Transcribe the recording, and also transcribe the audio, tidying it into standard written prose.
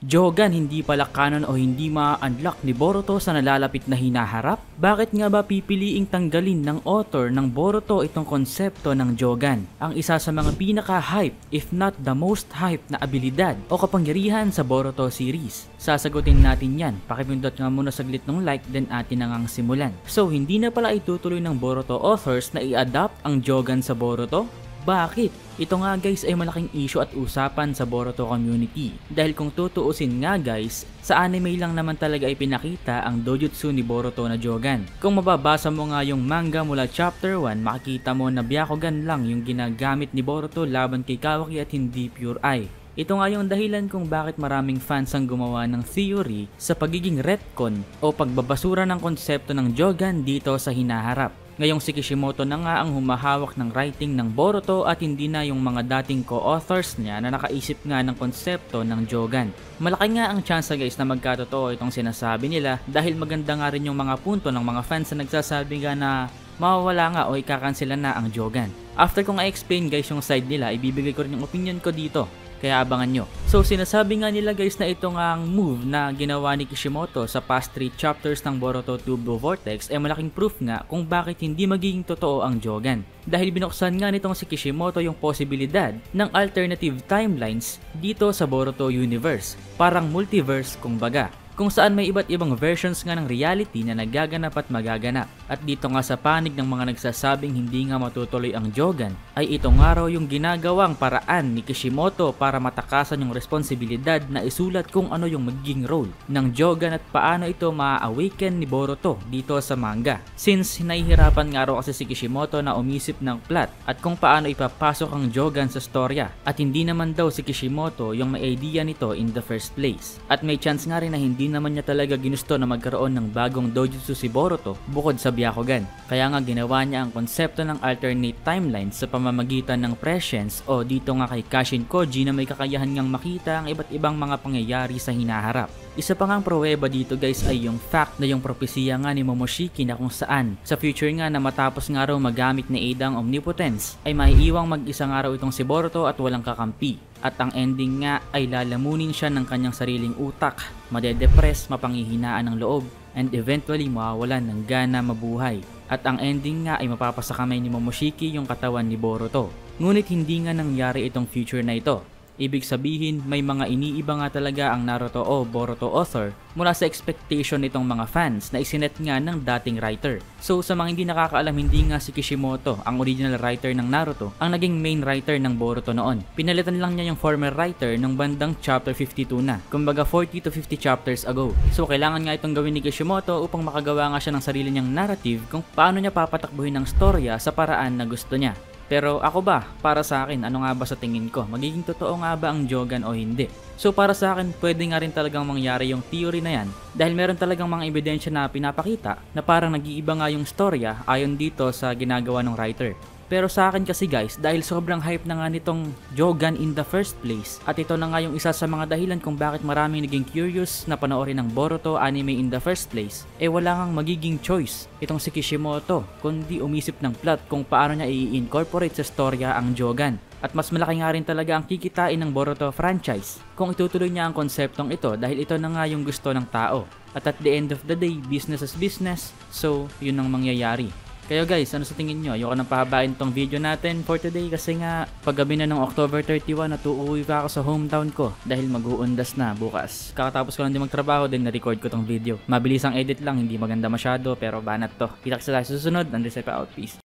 Jogan hindi pala canon o hindi ma-unlock ni Boruto sa nalalapit na hinaharap? Bakit nga ba pipiliing tanggalin ng author ng Boruto itong konsepto ng Jogan? Ang isa sa mga pinaka-hype, if not the most hype na abilidad o kapangyarihan sa Boruto series. Sasagutin natin yan. Pakipindot nga muna saglit ng like, then atin na ngang simulan. So, hindi na pala itutuloy ng Boruto authors na i-adapt ang Jogan sa Boruto? Bakit? Ito nga guys ay malaking issue at usapan sa Boruto community. Dahil kung tutuusin nga guys, sa anime lang naman talaga ay pinakita ang dojutsu ni Boruto na Jogan. Kung mababasa mo nga yung manga mula chapter 1, makikita mo na Byakugan lang yung ginagamit ni Boruto laban kay Kawaki at hindi pure eye. Ito nga yung dahilan kung bakit maraming fans ang gumawa ng theory sa pagiging retcon o pagbabasura ng konsepto ng Jogan dito sa hinaharap. Ngayong si Kishimoto na nga ang humahawak ng writing ng Boruto at hindi na yung mga dating co-authors niya na nakaisip nga ng konsepto ng Jogan. Malaki nga ang chance guys na magkatotoo itong sinasabi nila dahil maganda nga rin yung mga punto ng mga fans na nagsasabi nga na mawawala nga o ikakansela na ang Jogan. After kong i-explain guys yung side nila, ibibigay ko rin yung opinion ko dito. Kaya abangan nyo. So sinasabi nga nila guys na ito nga ang move na ginawa ni Kishimoto sa past 3 chapters ng Boruto 2 Blue Vortex ay malaking proof nga kung bakit hindi magiging totoo ang Jogan. Dahil binuksan nga nitong si Kishimoto yung posibilidad ng alternative timelines dito sa Boruto universe. Parang multiverse kumbaga. Kung saan may iba't ibang versions nga ng reality na nagaganap at magaganap. At dito nga sa panig ng mga nagsasabing hindi nga matutuloy ang Jogan, ay ito nga raw yung ginagawang paraan ni Kishimoto para matakasan yung responsibilidad na isulat kung ano yung magiging role ng Jogan at paano ito ma-awaken ni Boruto dito sa manga. Since nahihirapan nga raw kasi si Kishimoto na umisip ng plot at kung paano ipapasok ang Jogan sa storya. At hindi naman daw si Kishimoto yung may idea nito in the first place. At may chance nga rin na hindi naman niya talaga ginusto na magkaroon ng bagong dojutsu si Boruto bukod sa Byakugan. Kaya nga ginawa niya ang konsepto ng alternate timelines sa pamamagitan ng prescience o dito nga kay Kashin Koji na may kakayahan ngang makita ang iba't ibang mga pangyayari sa hinaharap. Isa pa ngang pruweba dito guys ay yung fact na yung propesya nga ni Momoshiki na kung saan sa future nga na matapos nga raw magamit ni Ada ang omnipotence ay maiiwang mag-isa nga raw itong si Boruto at walang kakampi. At ang ending nga ay lalamunin siya ng kanyang sariling utak, madedepress, mapanghihinaan ng loob, and eventually mawawalan ng gana mabuhay. At ang ending nga ay mapapasa kamay ni Momoshiki yung katawan ni Boruto. Ngunit hindi nga nangyari itong future na ito. Ibig sabihin may mga iniiba nga talaga ang Naruto o Boruto author mula sa expectation nitong mga fans na isinet nga ng dating writer. So sa mga hindi nakakaalam, hindi nga si Kishimoto ang original writer ng Naruto ang naging main writer ng Boruto noon. Pinalitan lang niya yung former writer ng bandang chapter 52 na, kumbaga 40 to 50 chapters ago. So kailangan nga itong gawin ni Kishimoto upang makagawa nga siya ng sarili niyang narrative kung paano niya papatakbuhin ang storya sa paraan na gusto niya. Pero ako ba, para sa akin, ano nga ba sa tingin ko? Magiging totoo nga ba ang Jogan o hindi? So para sa akin, pwede nga rin talagang mangyari yung theory na yan dahil meron talagang mga ebidensya na pinapakita na parang nag-iiba nga yung storya ayon dito sa ginagawa ng writer. Pero sa akin kasi guys, dahil sobrang hype na nga nitong Jogan in the first place at ito na nga yung isa sa mga dahilan kung bakit maraming naging curious na panoorin ng Boruto anime in the first place, wala ngang magiging choice itong si Kishimoto kundi umisip ng plot kung paano niya i-incorporate sa storya ang Jogan. At mas malaki nga rin talaga ang kikitain ng Boruto franchise kung itutuloy niya ang konseptong ito dahil ito na nga yung gusto ng tao. At at the end of the day, business is business, so yun ang mangyayari. Kaya guys, ano sa tingin nyo? Ayoko nang pahabain tong video natin for today kasi nga paggabi na ng October 31 at uuwi pa ako sa hometown ko dahil mag-uundas na bukas. Kakatapos ko lang din magtrabaho din na-record ko tong video. Mabilis ang edit lang, hindi maganda masyado pero banat to. Kita kita sa susunod, Andres pa out, peace.